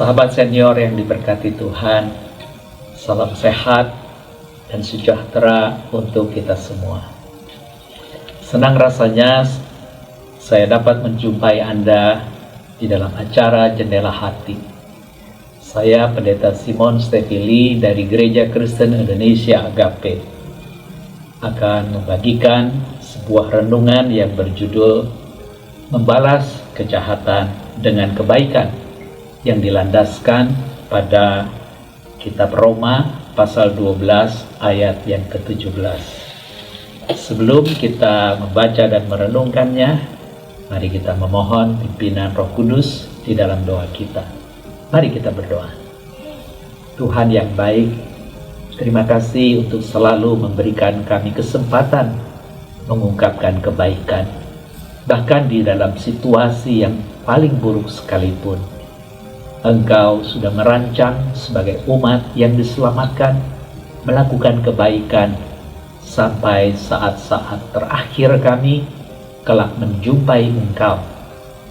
Sahabat senior yang diberkati Tuhan, salam sehat dan sejahtera untuk kita semua. Senang rasanya saya dapat menjumpai Anda di dalam acara Jendela Hati. Saya Pendeta Simon Stefili dari Gereja Kristen Indonesia Agape akan membagikan sebuah renungan yang berjudul Membalas Kejahatan dengan Kebaikan, yang dilandaskan pada kitab Roma pasal 12 ayat yang ke-17. Sebelum kita membaca dan merenungkannya, mari kita memohon pimpinan Roh Kudus di dalam doa kita. Mari kita berdoa. Tuhan yang baik, terima kasih untuk selalu memberikan kami kesempatan mengungkapkan kebaikan, bahkan di dalam situasi yang paling buruk sekalipun. Engkau sudah merancang sebagai umat yang diselamatkan melakukan kebaikan sampai saat-saat terakhir kami kelak menjumpai Engkau.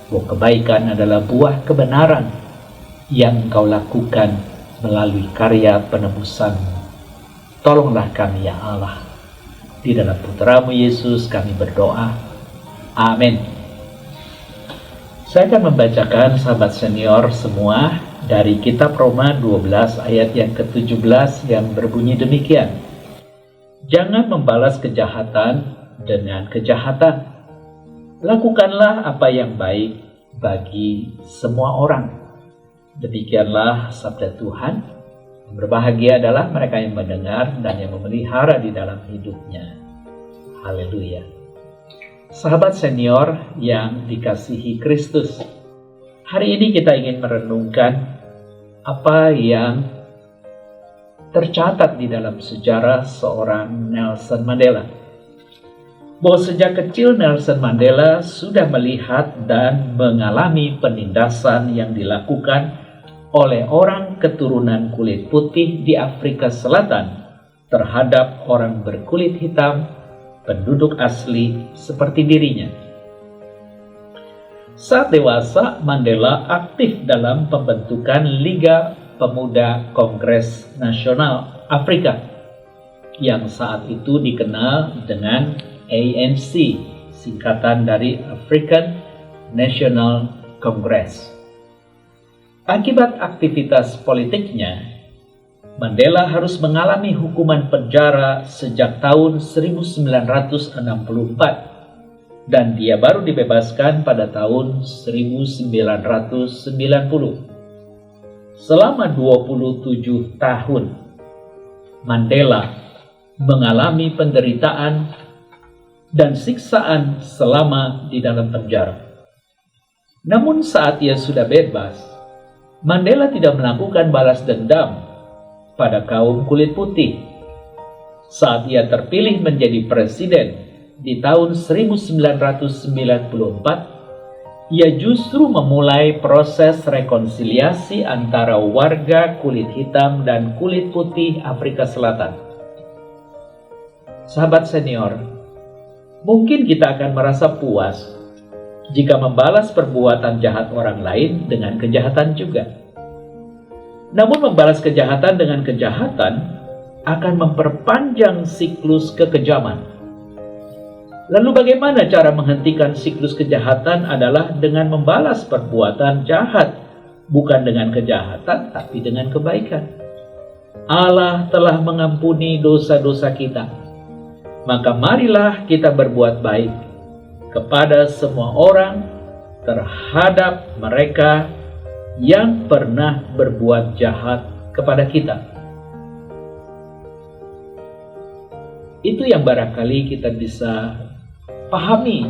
Bahwa kebaikan adalah buah kebenaran yang Engkau lakukan melalui karya penebusan-Mu. Tolonglah kami ya Allah. Di dalam Putra-Mu Yesus kami berdoa. Amin. Saya akan membacakan sahabat senior semua dari kitab Roma 12 ayat yang ke-17 yang berbunyi demikian. Jangan membalas kejahatan dengan kejahatan. Lakukanlah apa yang baik bagi semua orang. Demikianlah sabda Tuhan. Berbahagia adalah mereka yang mendengar dan yang memelihara di dalam hidupnya. Haleluya. Sahabat senior yang dikasihi Kristus, hari ini kita ingin merenungkan apa yang tercatat di dalam sejarah seorang Nelson Mandela. Bahwa sejak kecil Nelson Mandela sudah melihat dan mengalami penindasan yang dilakukan oleh orang keturunan kulit putih di Afrika Selatan terhadap orang berkulit hitam, penduduk asli seperti dirinya. Saat dewasa, Mandela aktif dalam pembentukan Liga Pemuda Kongres Nasional Afrika yang saat itu dikenal dengan ANC, singkatan dari African National Congress. Akibat aktivitas politiknya, Mandela harus mengalami hukuman penjara sejak tahun 1964 dan dia baru dibebaskan pada tahun 1990. Selama 27 tahun, Mandela mengalami penderitaan dan siksaan selama di dalam penjara. Namun saat ia sudah bebas, Mandela tidak melakukan balas dendam pada kaum kulit putih. Saat ia terpilih menjadi presiden di tahun 1994, ia justru memulai proses rekonsiliasi antara warga kulit hitam dan kulit putih Afrika Selatan. Sahabat senior, mungkin kita akan merasa puas jika membalas perbuatan jahat orang lain dengan kejahatan juga. Namun membalas kejahatan dengan kejahatan akan memperpanjang siklus kekejaman. Lalu bagaimana cara menghentikan siklus kejahatan adalah dengan membalas perbuatan jahat, bukan dengan kejahatan tapi dengan kebaikan. Allah telah mengampuni dosa-dosa kita. Maka marilah kita berbuat baik kepada semua orang terhadap mereka yang pernah berbuat jahat kepada kita. Itu yang barangkali kita bisa pahami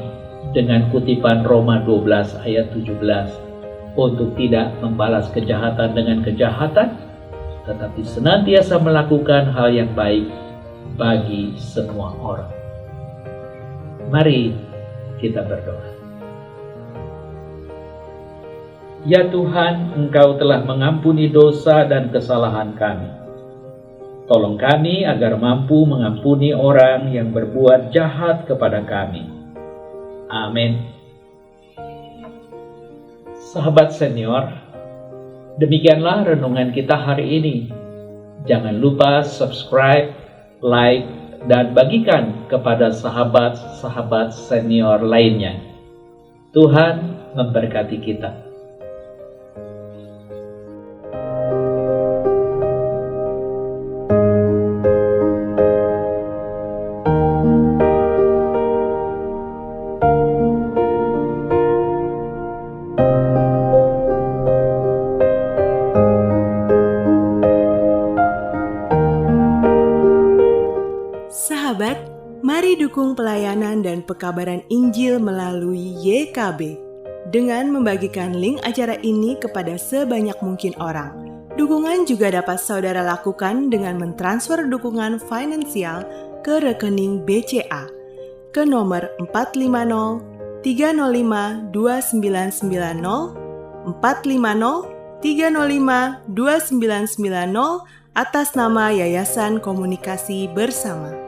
dengan kutipan Roma 12 ayat 17, untuk tidak membalas kejahatan dengan kejahatan, tetapi senantiasa melakukan hal yang baik bagi semua orang. Mari kita berdoa. Ya Tuhan, Engkau telah mengampuni dosa dan kesalahan kami. Tolong kami agar mampu mengampuni orang yang berbuat jahat kepada kami. Amin. Sahabat senior, Demikianlah renungan kita hari ini. Jangan lupa subscribe, like, dan bagikan kepada sahabat-sahabat senior lainnya. Tuhan memberkati kita. Sahabat, mari dukung pelayanan dan pekabaran Injil melalui YKB dengan membagikan link acara ini kepada sebanyak mungkin orang. Dukungan juga dapat saudara lakukan dengan mentransfer dukungan finansial ke rekening BCA ke nomor 450 305 2990 450 305 2990 atas nama Yayasan Komunikasi Bersama.